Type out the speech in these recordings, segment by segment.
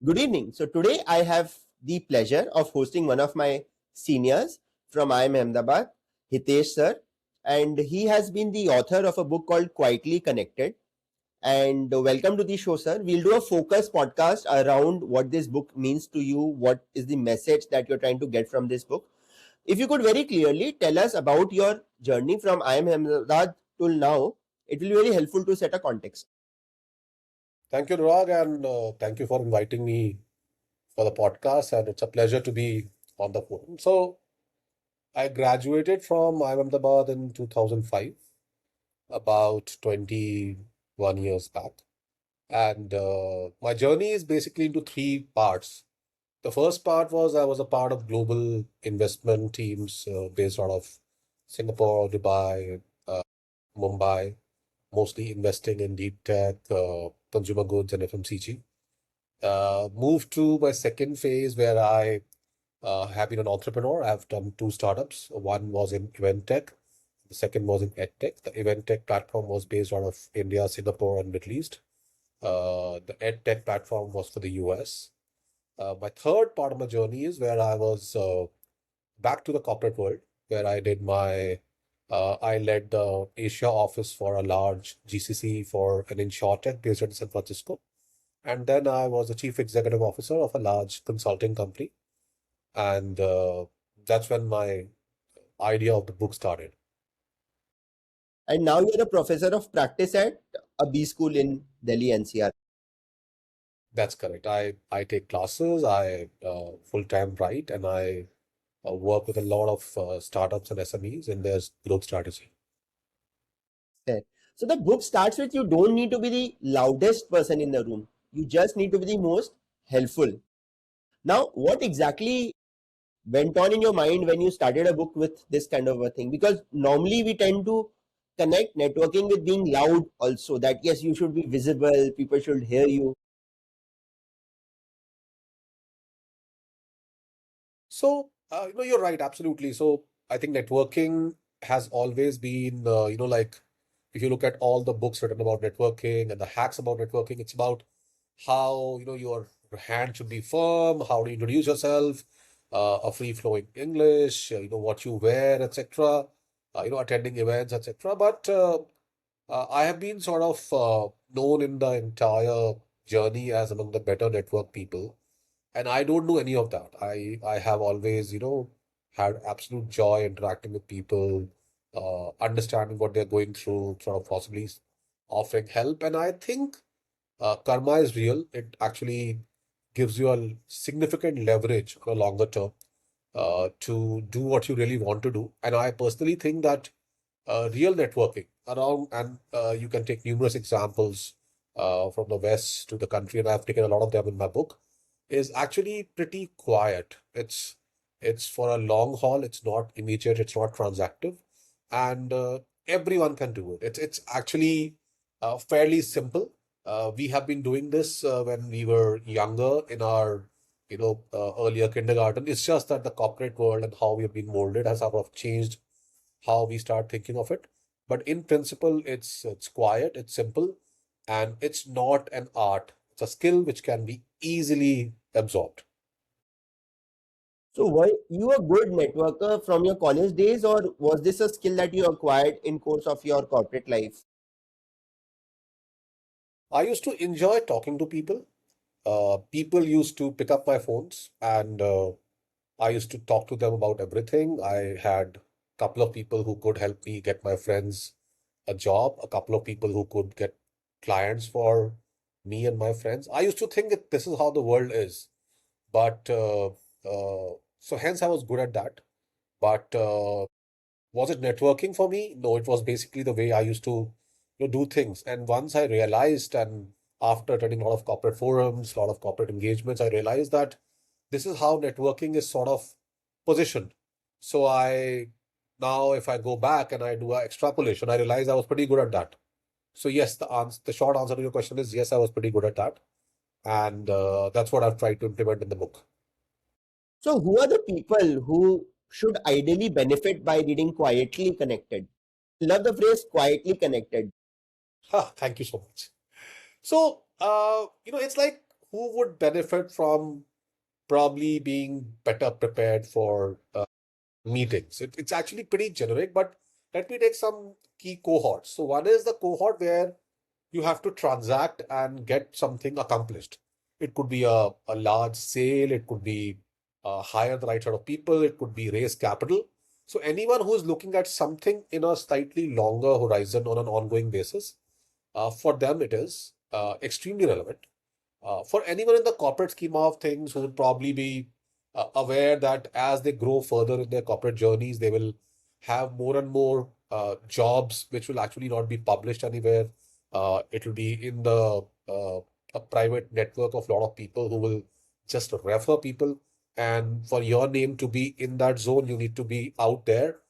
Good evening. So today I have the pleasure of hosting one of my seniors from IIM Ahmedabad, Hitesh sir, and he has been the author of a book called Quietly Connected. And welcome to the show, sir. We'll do a focus podcast around what this book means to you, what is the message that you're trying to get from this book. If you could very clearly tell us about your journey from IIM Ahmedabad till now, it will be very helpful to set a context. Thank you, Rag, and thank you for inviting me for the podcast. And it's a pleasure to be on the phone. So, I graduated from IIM Ahmedabad in 2005, about 21 years back. And my journey is basically into three parts. The first part was I was a part of global investment teams based out of Singapore, Dubai, Mumbai, mostly investing in deep tech, consumer goods, and FMCG. Moved to my second phase where I have been an entrepreneur. I've done two startups. One was in event tech. The second was in ed tech. The event tech platform was based out of India, Singapore, and Middle East. The ed tech platform was for the US. My third part of my journey is where I was back to the corporate world, where I led the Asia office for a large GCC for an insurtech based in San Francisco. And then I was the chief executive officer of a large consulting company. And that's when my idea of the book started. And now you're a professor of practice at a B school in Delhi NCR. That's correct. I take classes, I full-time write, and I work with a lot of startups and SMEs in their growth strategy. Fair. So the book starts with you don't need to be the loudest person in the room. You just need to be the most helpful. Now, what exactly went on in your mind when you started a book with this kind of a thing? Because normally we tend to connect networking with being loud also, that yes, you should be visible, people should hear you. So, you're right, absolutely. So, I think networking has always been, like if you look at all the books written about networking and the hacks about networking, it's about how, your hand should be firm, how to introduce yourself, a free-flowing English, what you wear, etc., attending events, etc. But I have been sort of known in the entire journey as among the better network people. And I don't do any of that. I have always, had absolute joy interacting with people, understanding what they're going through, sort of possibly offering help. And I think karma is real. It actually gives you a significant leverage on a longer term to do what you really want to do. And I personally think that real networking around, and you can take numerous examples from the West to the country, and I've taken a lot of them in my book, is actually pretty quiet. It's for a long haul. It's not immediate. It's not transactive, and everyone can do it. It's actually fairly simple. We have been doing this when we were younger in our earlier kindergarten. It's just that the corporate world and how we have been molded has sort of changed how we start thinking of it. But in principle, it's quiet, it's simple, and it's not an art. It's a skill which can be easily absorbed. So were you a good networker from your college days, or was this a skill that you acquired in course of your corporate life? I used to enjoy talking to people. People used to pick up my phones, and I used to talk to them about everything. I had a couple of people who could help me get my friends a job, a couple of people who could get clients for me and my friends. I used to think that this is how the world is. But so hence I was good at that. But was it networking for me? No, it was basically the way I used to do things. And once I realized, and after attending a lot of corporate forums, a lot of corporate engagements, I realized that this is how networking is sort of positioned. So I now, if I go back and I do a extrapolation, I realize I was pretty good at that. So yes, the short answer to your question is yes, I was pretty good at that, and that's what I've tried to implement in the book. So who are the people who should ideally benefit by reading Quietly Connected? Love the phrase quietly connected. Ha, thank you so much. So, it's like who would benefit from probably being better prepared for meetings. It's actually pretty generic, but let me take some key cohorts. So one is the cohort where you have to transact and get something accomplished. It could be a large sale, it could be hire the right sort of people, it could be raise capital. So anyone who's looking at something in a slightly longer horizon on an ongoing basis, for them it is extremely relevant. For anyone in the corporate schema of things who would probably be aware that as they grow further in their corporate journeys, they will have more and more jobs which will actually not be published anywhere. It will be in a private network of a lot of people who will just refer people. And for your name to be in that zone, you need to be out there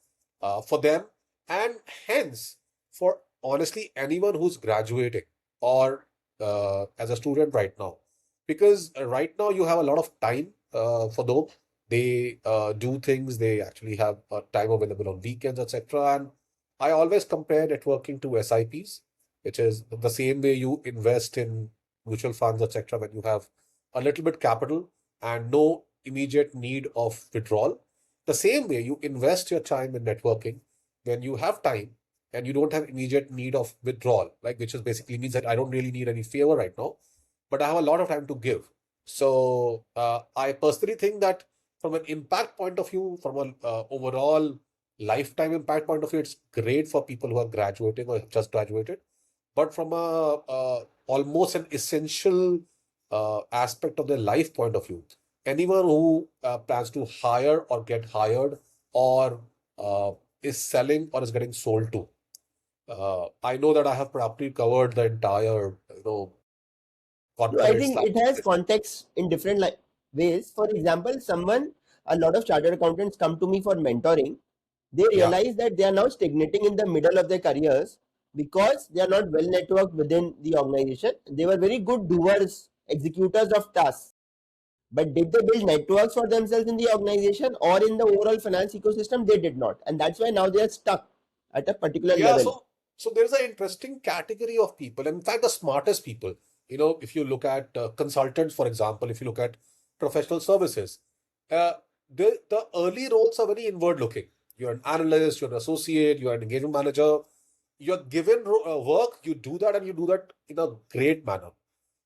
for them. And hence, for honestly anyone who's graduating or as a student right now, because right now you have a lot of time for them. They do things, they actually have time available on weekends, etc. And I always compare networking to SIPs, which is the same way you invest in mutual funds, etc. When you have a little bit capital and no immediate need of withdrawal. The same way you invest your time in networking when you have time and you don't have immediate need of withdrawal, like which is basically means that I don't really need any favor right now, but I have a lot of time to give. So I personally think that from an impact point of view, from an overall lifetime impact point of view, it's great for people who are graduating or have just graduated. But from a almost an essential aspect of their life point of view, anyone who plans to hire or get hired or uh, is selling or is getting sold to, I know that I have probably covered the entire, No, I corporate think slash it has business. context in different ways. For example, a lot of chartered accountants come to me for mentoring. They Yeah. realize that they are now stagnating in the middle of their careers because they are not well networked within the organization. They were very good doers, executors of tasks. But did they build networks for themselves in the organization or in the overall finance ecosystem? They did not. And that's why now they are stuck at a particular Yeah, level. so there's an interesting category of people. In fact, the smartest people. If you look at consultants, for example, if you look at professional services, uh, the early roles are very inward looking. You're an analyst, you're an associate, you're an engagement manager. You're given work, you do that, and you do that in a great manner.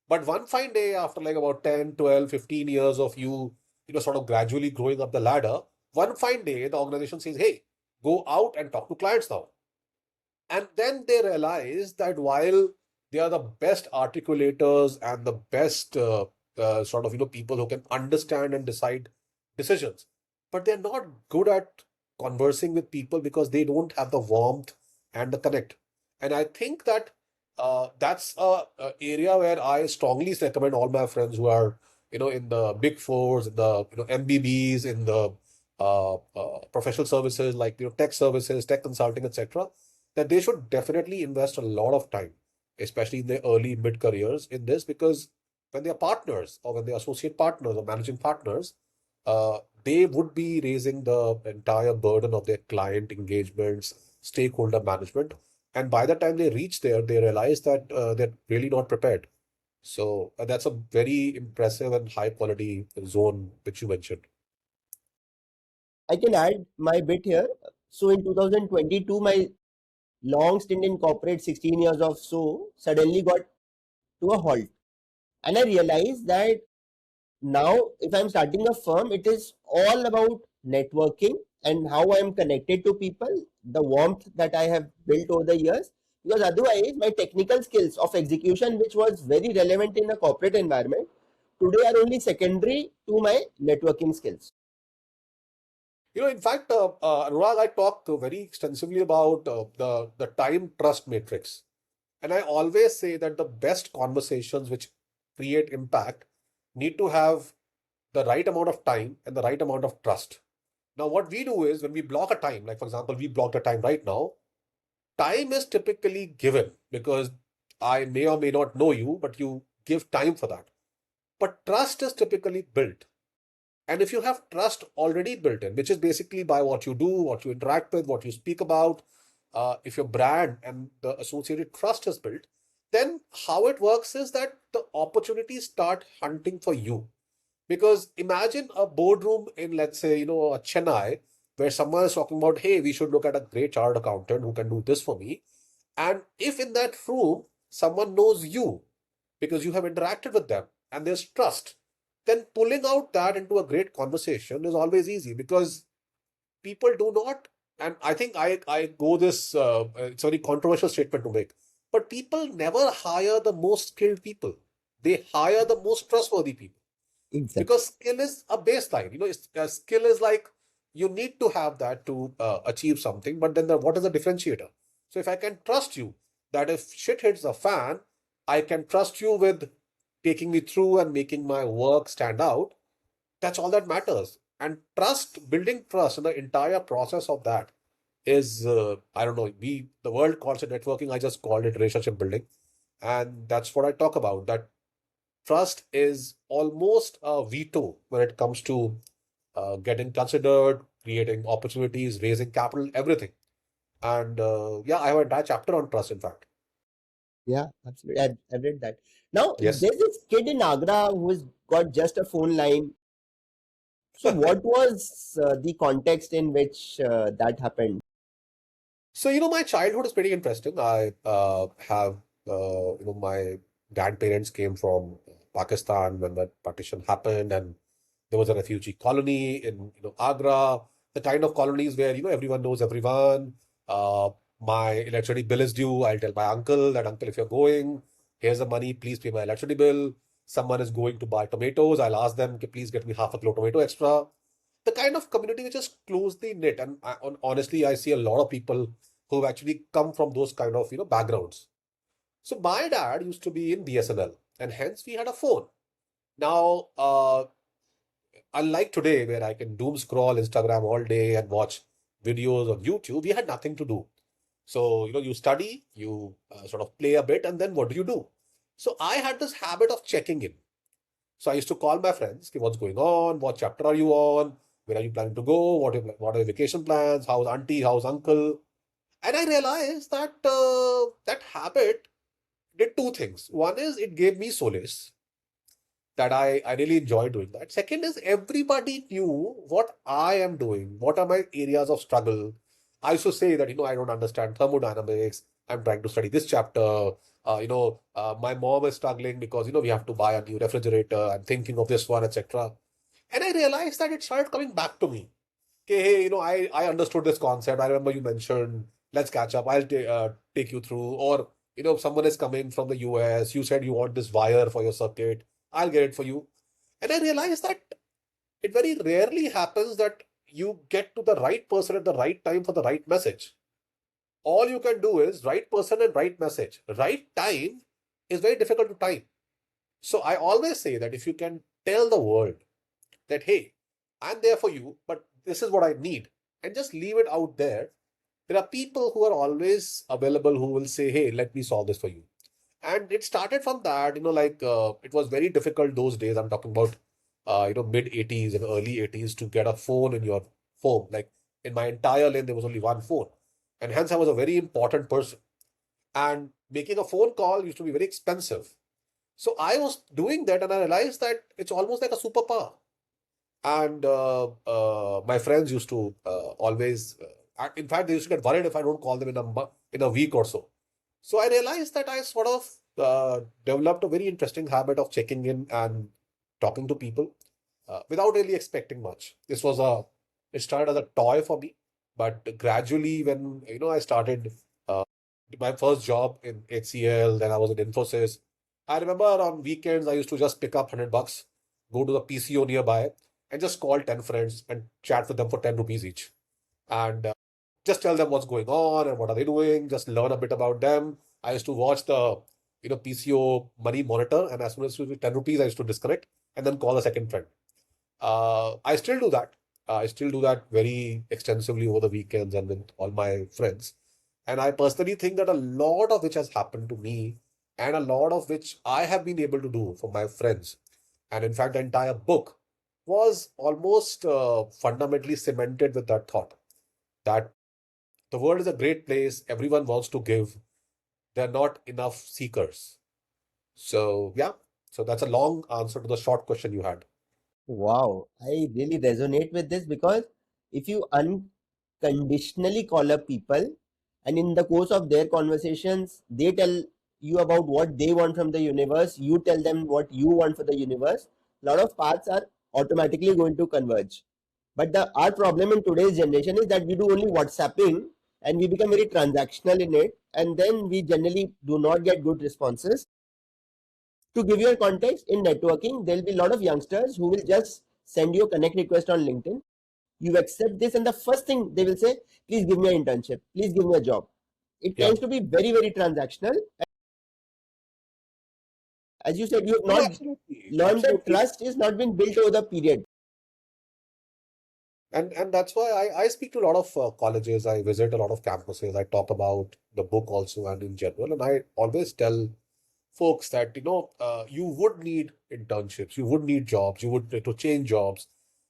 But one fine day, after like about 10, 12, 15 years of sort of gradually growing up the ladder, one fine day, the organization says, hey, go out and talk to clients now. And then they realize that while they are the best articulators and the best sort of people who can understand and decide decisions, but they're not good at conversing with people because they don't have the warmth and the connect. And I think that that's a area where I strongly recommend all my friends who are in the big fours, in the MBBs, in the professional services like tech services, tech consulting, etc., that they should definitely invest a lot of time, especially in their early mid careers in this, because when they are partners or when they are associate partners or managing partners, they would be raising the entire burden of their client engagements, stakeholder management. And by the time they reach there, they realize that they're really not prepared. So that's a very impressive and high quality zone which you mentioned. I can add my bit here. So in 2022, my long stint in corporate, 16 years or so, suddenly got to a halt. And I realized that now, if I'm starting a firm, it is all about networking and how I'm connected to people, the warmth that I have built over the years. Because otherwise, my technical skills of execution, which was very relevant in a corporate environment, today are only secondary to my networking skills. In fact, Anurag, I talk very extensively about the time trust matrix. And I always say that the best conversations which create impact need to have the right amount of time and the right amount of trust. Now, what we do is when we block a time, like for example, we blocked a time right now, time is typically given because I may or may not know you, but you give time for that. But trust is typically built. And if you have trust already built in, which is basically by what you do, what you interact with, what you speak about, if your brand and the associated trust is built, then how it works is that the opportunities start hunting for you. Because imagine a boardroom in, let's say, a Chennai, where someone is talking about, hey, we should look at a great chartered accountant who can do this for me. And if in that room someone knows you because you have interacted with them and there's trust, then pulling out that into a great conversation is always easy, because people do not, and I think I go this, it's a very controversial statement to make, but people never hire the most skilled people. They hire the most trustworthy people, Exactly. because skill is a baseline. Skill is like, you need to have that to achieve something, but then what is the differentiator? So if I can trust you that if shit hits the fan, I can trust you with taking me through and making my work stand out. That's all that matters. And trust, building trust in the entire process of that is, I don't know, the world calls it networking. I just called it relationship building. And that's what I talk about. That trust is almost a veto when it comes to getting considered, creating opportunities, raising capital, everything. And yeah, I have an entire chapter on trust, in fact. Yeah, absolutely. I've read that. Now, Yes. there's this kid in Agra who's got just a phone line. So, what was the context in which that happened? So, my childhood is pretty interesting. I have, my grandparents came from Pakistan when that partition happened, and there was a refugee colony in, Agra, the kind of colonies where, everyone knows everyone. Uh, my electricity bill is due. I'll tell my uncle that, uncle, if you're going, here's the money, please pay my electricity bill. Someone is going to buy tomatoes. I'll ask them, "Okay, please get me half a kilo tomato extra." The kind of community which is closely knit. And honestly, I see a lot of people who've actually come from those kind of, backgrounds. So my dad used to be in BSNL, and hence we had a phone. Now, unlike today, where I can doom scroll Instagram all day and watch videos on YouTube, we had nothing to do. So, you study, you sort of play a bit, and then what do? So I had this habit of checking in. So I used to call my friends, okay, what's going on? What chapter are you on? Where are you planning to go? What are your vacation plans? How's auntie? How's uncle? And I realized that that habit did two things. One is it gave me solace, that I really enjoy doing that. Second is everybody knew what I am doing, what are my areas of struggle. I used to say that, I don't understand thermodynamics. I'm trying to study this chapter. My mom is struggling because, we have to buy a new refrigerator. I'm thinking of this one, etc. And I realized that it started coming back to me. Okay, hey, I understood this concept. I remember you mentioned, let's catch up. I'll take you through. Or, someone is coming from the US. You said you want this wire for your circuit. I'll get it for you. And I realized that it very rarely happens that you get to the right person at the right time for the right message. All you can do is right person and right message. Right time is very difficult to time. So I always say that if you can tell the world that, hey, I'm there for you, but this is what I need, and just leave it out there, there are people who are always available who will say, hey, let me solve this for you. And it started from that, it was very difficult those days. I'm talking about, mid 80s and early 80s, to get a phone in your phone. Like, in my entire lane, there was only one phone. And hence, I was a very important person. And making a phone call used to be very expensive. So I was doing that, and I realized that it's almost like a superpower. And my friends used to always, in fact, they used to get worried if I don't call them in a week or so. So I realized that I sort of developed a very interesting habit of checking in and talking to people without really expecting much. It started as a toy for me, but gradually, when I started uh, my first job in HCL, then I was in Infosys. I remember on weekends I used to just pick up $100, go to the PCO nearby, and just call 10 friends and chat with them for 10 rupees each. And just tell them what's going on and what are they doing, just learn a bit about them. I used to watch the PCO money monitor, and as soon as it was 10 rupees, I used to disconnect and then call a second friend. I still do that. I still do that very extensively over the weekends and with all my friends. And I personally think that a lot of which has happened to me, and a lot of which I have been able to do for my friends, and in fact, the entire book was almost fundamentally cemented with that thought that the world is a great place. Everyone wants to give. there are not enough seekers. So yeah, so that's a long answer to the short question you had. Wow, I really resonate with this because if you unconditionally call up people and in the course of their conversations, they tell you about what they want from the universe, you tell them what you want for the universe, a lot of paths are automatically going to converge. But our problem in today's generation is that we do only WhatsApping and we become very transactional in it, and then we generally do not get good responses. To give you a context, in networking, there'll be a lot of youngsters who will just send you a connect request on LinkedIn. You accept this, and the first thing they will say, please give me an internship, please give me a job. It Yeah. tends to be very, very transactional. As you said, you have No, not absolutely. learned that Absolutely. trust is not been built over the period. And that's why I speak to a lot of colleges. I visit a lot of campuses. I talk about the book also and in general. And I always tell folks that, you would need internships, you would need jobs, you would to change jobs,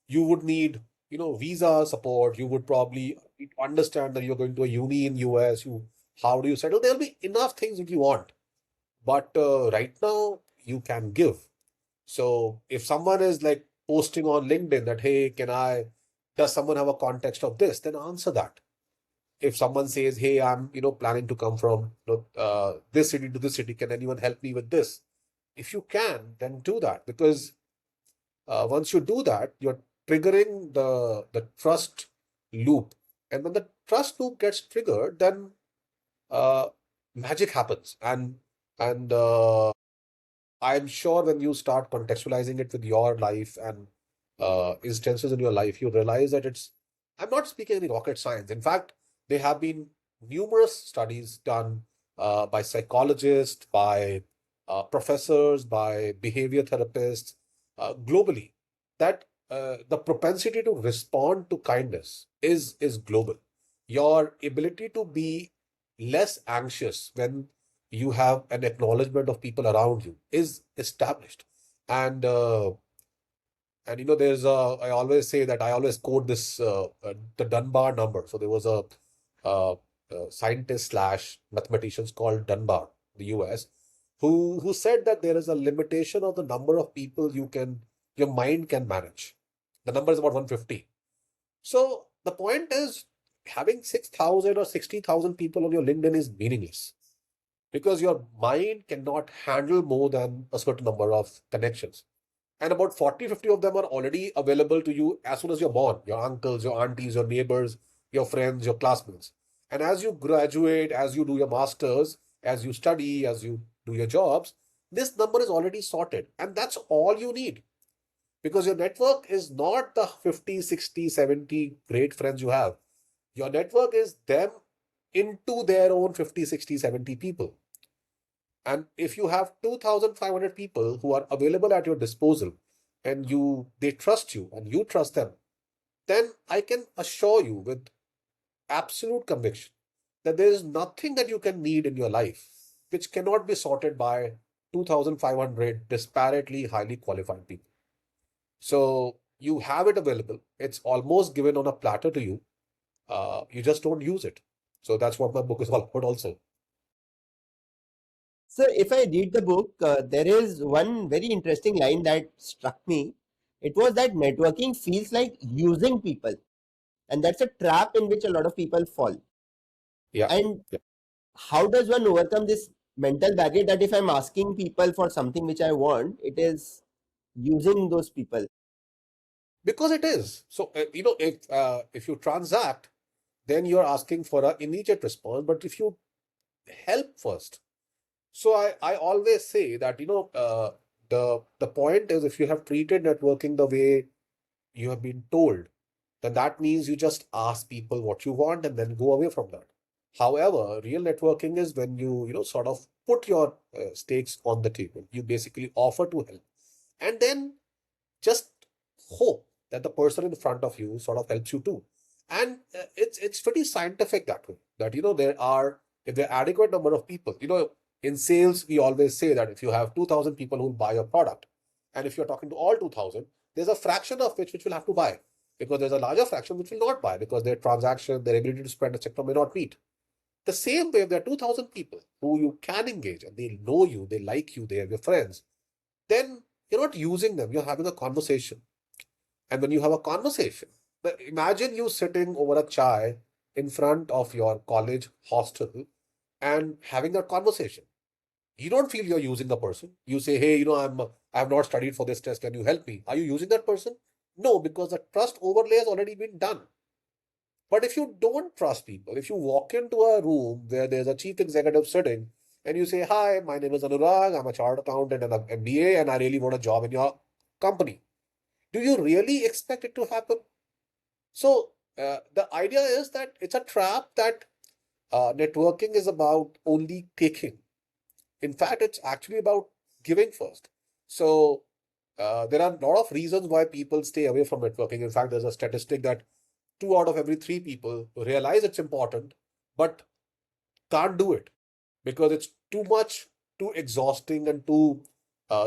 you would need, visa support. You would probably understand that you're going to a uni in US. How do you settle? There'll be enough things if you want. But right now, you can give. So if someone is like posting on LinkedIn that, hey, does someone have a context of this? Then answer that. If someone says, hey, I'm, planning to come from this city to this city, can anyone help me with this? If you can, then do that. Because once you do that, you're triggering the trust loop. And when the trust loop gets triggered, then uh, magic happens. And I'm sure when you start contextualizing it with your life and instances in your life, you realize that I'm not speaking any rocket science. In fact, there have been numerous studies done by psychologists, by professors, by behavior therapists globally, that the propensity to respond to kindness is global. Your ability to be less anxious when you have an acknowledgement of people around you is established. And uh, and there's I always say that I always quote this the Dunbar number. So there was uh, scientist slash mathematicians called Dunbar, the US, who said that there is a limitation of the number of people your mind can manage. The number is about 150. So the point is, having 6,000 or 60,000 people on your LinkedIn is meaningless, because your mind cannot handle more than a certain number of connections. And about 40, 50 of them are already available to you as soon as you're born: your uncles, your aunties, your neighbors, your friends, your classmates. And as you graduate, as you do your masters, as you study, as you do your jobs, this number is already sorted. And that's all you need, because your network is not the 50, 60, 70 great friends you have. Your network is them into their own 50, 60, 70 people. And if you have 2,500 people who are available at your disposal, and they trust you and you trust them, then I can assure you with absolute conviction that there is nothing that you can need in your life which cannot be sorted by 2,500 disparately highly qualified people. So you have it available. It's almost given on a platter to you. You just don't use it. So that's what my book is all about also. So, if I read the book, there is one very interesting line that struck me. It was that networking feels like using people, and that's a trap in which a lot of people fall. Yeah. And Yeah. how does one overcome this mental baggage that if I'm asking people for something which I want, it is using those people? Because it is. So, if you transact, then you're asking for an immediate response. But if you help first, so I always say that, the point is, if you have treated networking the way you have been told, then that means you just ask people what you want and then go away from that. However, real networking is when you sort of put your stakes on the table. You basically offer to help, and then just hope that the person in front of you sort of helps you too. And it's pretty scientific that way. That if there are adequate number of people, in sales we always say that if you have 2,000 people who will buy your product, and if you're talking to all 2,000, there's a fraction of which will have to buy, because there's a larger fraction which will not buy because their transaction, their ability to spend, etc., may not meet. The same way, if there are 2,000 people who you can engage and they know you, they like you, they are your friends, then you're not using them, you're having a conversation. And when you have a conversation, imagine you sitting over a chai in front of your college hostel and having that conversation. You don't feel you're using the person. You say, hey, I have not studied for this test. Can you help me? Are you using that person? No, because the trust overlay has already been done. But if you don't trust people, if you walk into a room where there's a chief executive sitting and you say, hi, my name is Anurag, I'm a chartered accountant and an MBA, and I really want a job in your company. Do you really expect it to happen? So the idea is that it's a trap that networking is about only taking. In fact, it's actually about giving first. So there are a lot of reasons why people stay away from networking. In fact, there's a statistic that 2 out of every 3 people realize it's important, but can't do it because it's too much, too exhausting, and too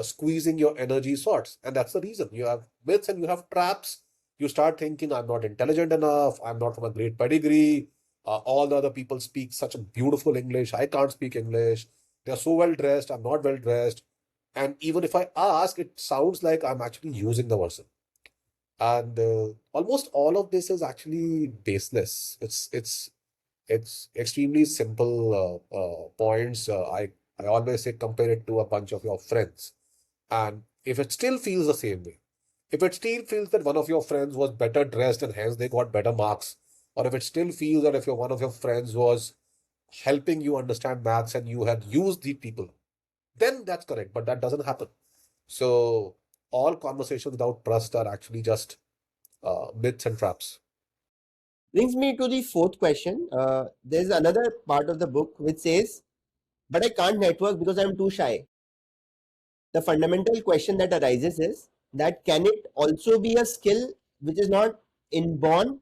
squeezing your energy sorts. And that's the reason you have myths and you have traps. You start thinking, I'm not intelligent enough, I'm not from a great pedigree. All the other people speak such a beautiful English. I can't speak English. They're so well dressed. I'm not well dressed. And even if I ask, it sounds like I'm actually using the person. And almost all of this is actually baseless. It's extremely simple points. I always say compare it to a bunch of your friends. And if it still feels the same way, if it still feels that one of your friends was better dressed and hence they got better marks, or if it still feels that if one of your friends was helping you understand maths and you had used the people, then that's correct. But that doesn't happen. So all conversations without trust are actually just myths and traps. Brings me to the fourth question. There's another part of the book which says, but I can't network because I'm too shy. The fundamental question that arises is that can it also be a skill which is not inborn,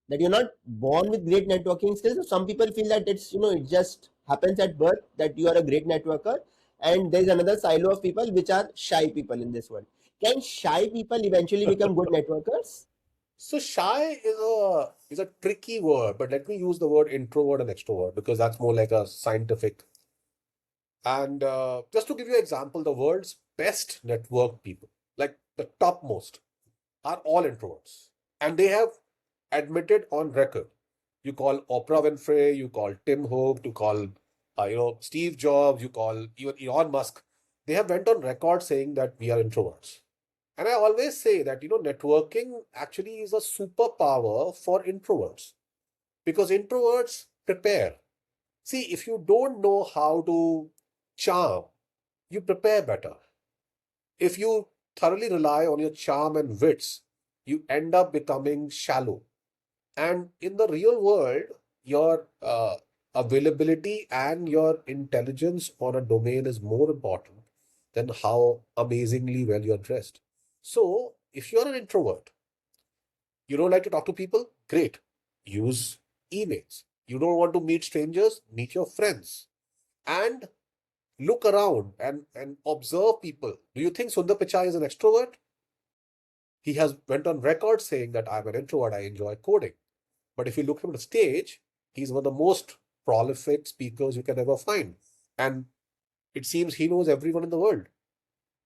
that you're not born with great networking skills? So some people feel that it's, it just happens at birth that you are a great networker, and there's another silo of people which are shy people in this world. Can shy people eventually become good networkers? So shy is a tricky word, but let me use the word introvert and extrovert because that's more like a scientific. And just to give you an example, the world's best network people, like the topmost, are all introverts, and they have admitted on record. You call Oprah Winfrey, you call Tim Cook, you call Steve Jobs, you call even Elon Musk. They have went on record saying that we are introverts. And I always say that, networking actually is a superpower for introverts because introverts prepare. See, if you don't know how to charm, you prepare better. If you thoroughly rely on your charm and wits, you end up becoming shallow. And in the real world, your availability and your intelligence on a domain is more important than how amazingly well you're dressed. So, if you're an introvert, you don't like to talk to people, great. Use emails. You don't want to meet strangers, meet your friends. And look around and observe people. Do you think Sundar Pichai is an extrovert? He has went on record saying that I'm an introvert, I enjoy coding. But if you look at him on the stage, he's one of the most prolific speakers you can ever find. And it seems he knows everyone in the world.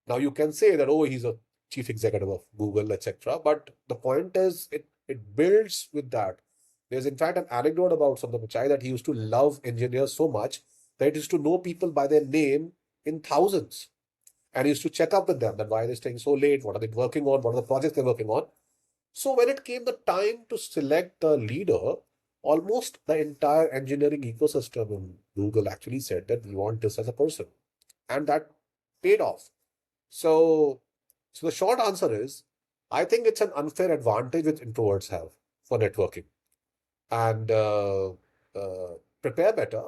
Now you can say that, oh, he's a chief executive of Google, etc. But the point is, it builds with that. There's in fact an anecdote about Sundar Pichai that he used to love engineers so much that he used to know people by their name in thousands. And he used to check up with them that why they're staying so late, what are they working on, what are the projects they're working on. So when it came the time to select the leader, almost the entire engineering ecosystem in Google actually said that we want this as a person. And that paid off. So, so the short answer is, I think it's an unfair advantage which introverts have for networking. And prepare better.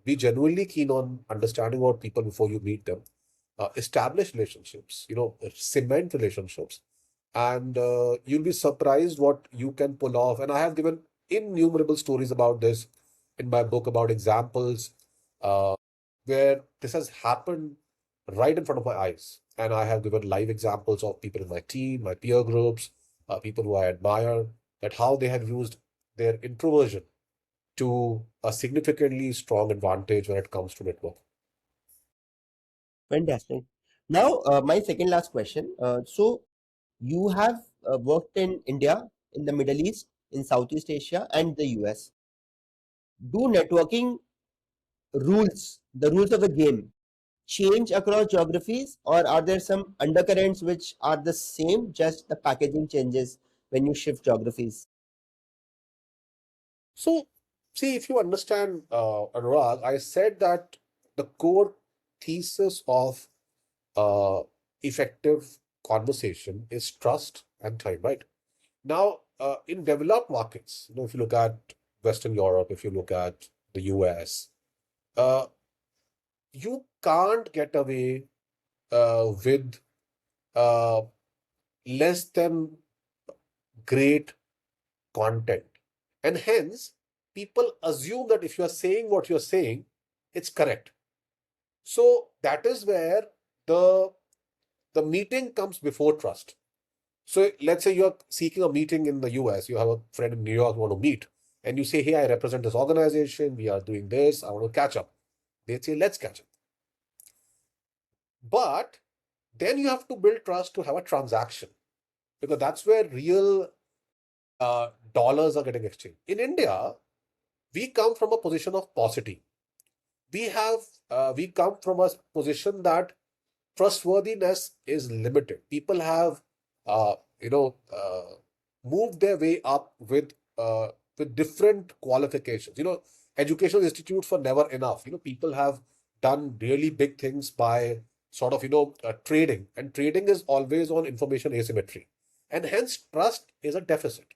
Be genuinely keen on understanding about people before you meet them. Establish relationships, cement relationships, and you'll be surprised what you can pull off. And I have given innumerable stories about this in my book about examples uh, where this has happened right in front of my eyes. And I have given live examples of people in my team, my peer groups, people who I admire, that how they have used their introversion to a significantly strong advantage when it comes to network. Fantastic. Now, my second last question. So, you have worked in India, in the Middle East, in Southeast Asia, and the US. Do networking rules, the rules of the game, change across geographies, or are there some undercurrents which are the same, just the packaging changes when you shift geographies? So, see, if you understand, Anurag, I said that the core thesis of effective conversation is trust and time, right? Now, in developed markets, if you look at Western Europe, if you look at the US, uh, you can't get away with uh, less than great content. And hence, people assume that if you are saying what you're saying, it's correct. So that is where the the meeting comes before trust. So let's say you're seeking a meeting in the US, you have a friend in New York you want to meet, and you say, hey, I represent this organization, we are doing this, I want to catch up. They say, let's catch up. But then you have to build trust to have a transaction because that's where real dollars are getting exchanged. In India, we come from a position of paucity. We come from a position that trustworthiness is limited. People have uh, you know uh, moved their way up with different qualifications. Educational institutes for never enough. People have done really big things by sort of trading, and trading is always on information asymmetry, and hence trust is a deficit.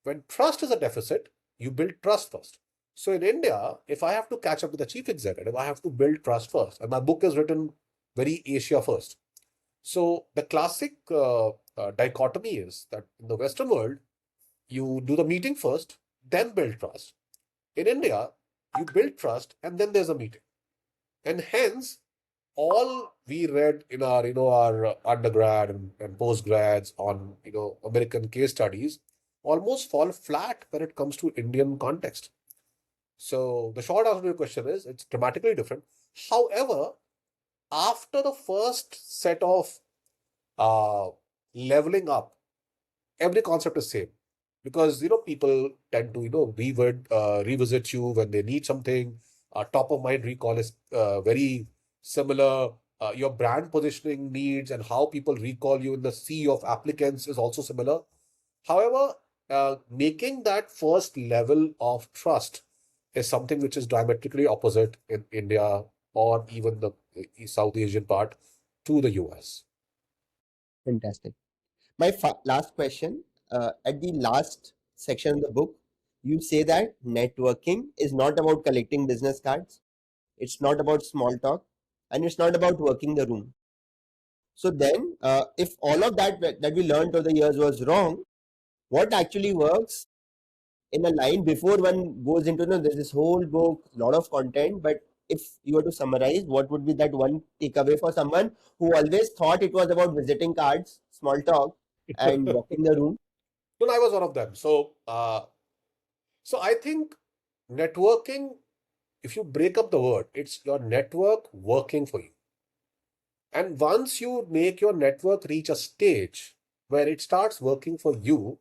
When trust is a deficit, you build trust first. So in India, if I have to catch up with the chief executive, I have to build trust first. And my book is written very Asia first. So the classic dichotomy is that in the Western world, you do the meeting first, then build trust. In India, you build trust and then there's a meeting. And hence, all we read in our undergrad and postgrads on American case studies almost fall flat when it comes to Indian context. So the short answer to your question is it's dramatically different. However, after the first set of uh, leveling up, every concept is same because people tend to revisit you when they need something. Top of mind recall is very similar. Your brand positioning needs and how people recall you in the sea of applicants is also similar. However, making that first level of trust is something which is diametrically opposite in India or even the South Asian part to the US. Fantastic. My last question, at the last section of the book, you say that networking is not about collecting business cards, it's not about small talk, and it's not about working the room. So then, if all of that we learned over the years was wrong, what actually works in a line before one goes into there's this whole book, lot of content, but if you were to summarize, what would be that one takeaway for someone who always thought it was about visiting cards, small talk, and walking the room? Well, I was one of them. So I think networking, if you break up the word, it's your network working for you. And once you make your network reach a stage where it starts working for you,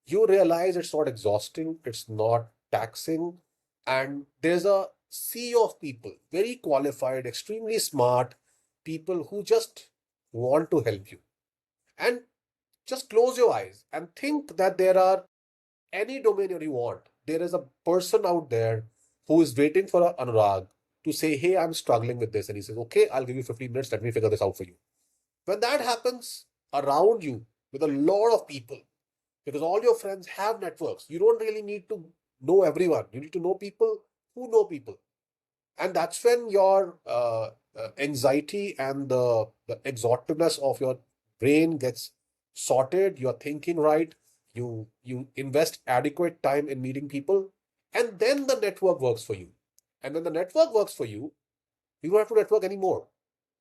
you realize it's not exhausting, it's not taxing, and there's a sea of people, very qualified, extremely smart people who just want to help you. And just close your eyes and think that there are any domain you want. There is a person out there who is waiting for an Anurag to say, hey, I'm struggling with this. And he says, okay, I'll give you 15 minutes. Let me figure this out for you. When that happens around you with a lot of people, because all your friends have networks, you don't really need to know everyone. You need to know people who know people. And that's when your anxiety and the exhaustiveness of your brain gets sorted. You're thinking right. You invest adequate time in meeting people, and then the network works for you. And when the network works for you, you don't have to network anymore.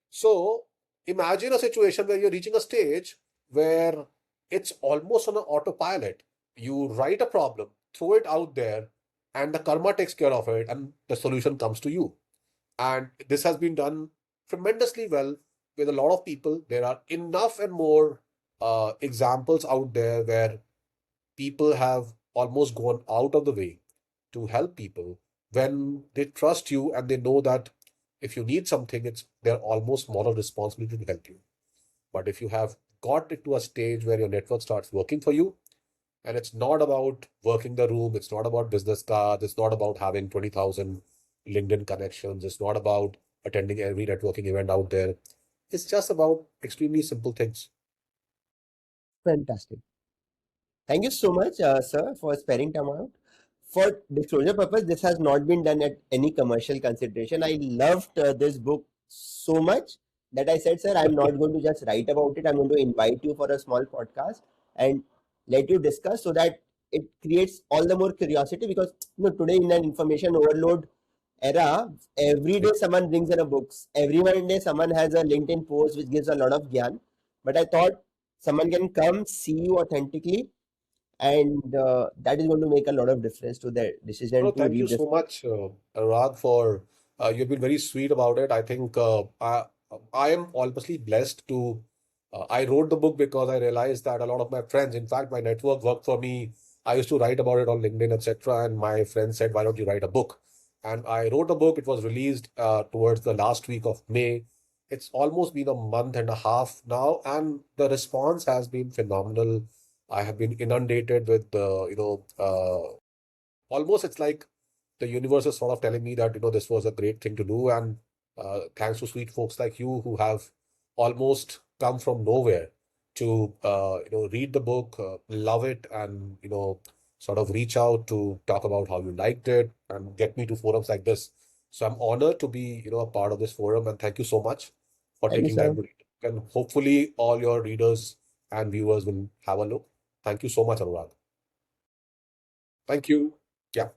So imagine a situation where you're reaching a stage where it's almost on an autopilot. You write a problem, throw it out there, and the karma takes care of it, and the solution comes to you. And this has been done tremendously well with a lot of people. There are enough and more examples out there where people have almost gone out of the way to help people when they trust you and they know that if you need something, it's their almost moral responsibility to help you. But if you have got it to a stage where your network starts working for you, and it's not about working the room, it's not about business cards, it's not about having 20,000 LinkedIn connections, it's not about attending every networking event out there. It's just about extremely simple things. Fantastic. Thank you so much, sir, for sparing time out. For disclosure purpose, this has not been done at any commercial consideration. I loved this book so much that I said, sir, I'm not going to just write about it. I'm going to invite you for a small podcast and let you discuss so that it creates all the more curiosity because today in an information overload era, every day someone brings in a books. Every one day someone has a LinkedIn post which gives a lot of gyan. But I thought someone can come see you authentically and that is going to make a lot of difference to their decision No, to thank you read this. so much, Anurag, for you've been very sweet about it. I think I am honestly blessed to. I wrote the book because I realized that a lot of my friends, in fact, my network worked for me. I used to write about it on LinkedIn, etc. And my friends said, "Why don't you write a book?" And I wrote a book. It was released towards the last week of May. It's almost been a month and a half now, and the response has been phenomenal. I have been inundated with almost it's like the universe is sort of telling me that this was a great thing to do, and thanks to sweet folks like you who have almost come from nowhere to read the book, love it, and sort of reach out to talk about how you liked it and get me to forums like this. So I'm honored to be a part of this forum, and thank you so much for Thank you, taking time sir. to read. And hopefully all your readers and viewers will have a look. Thank you so much, Anurag. Thank you. Yeah.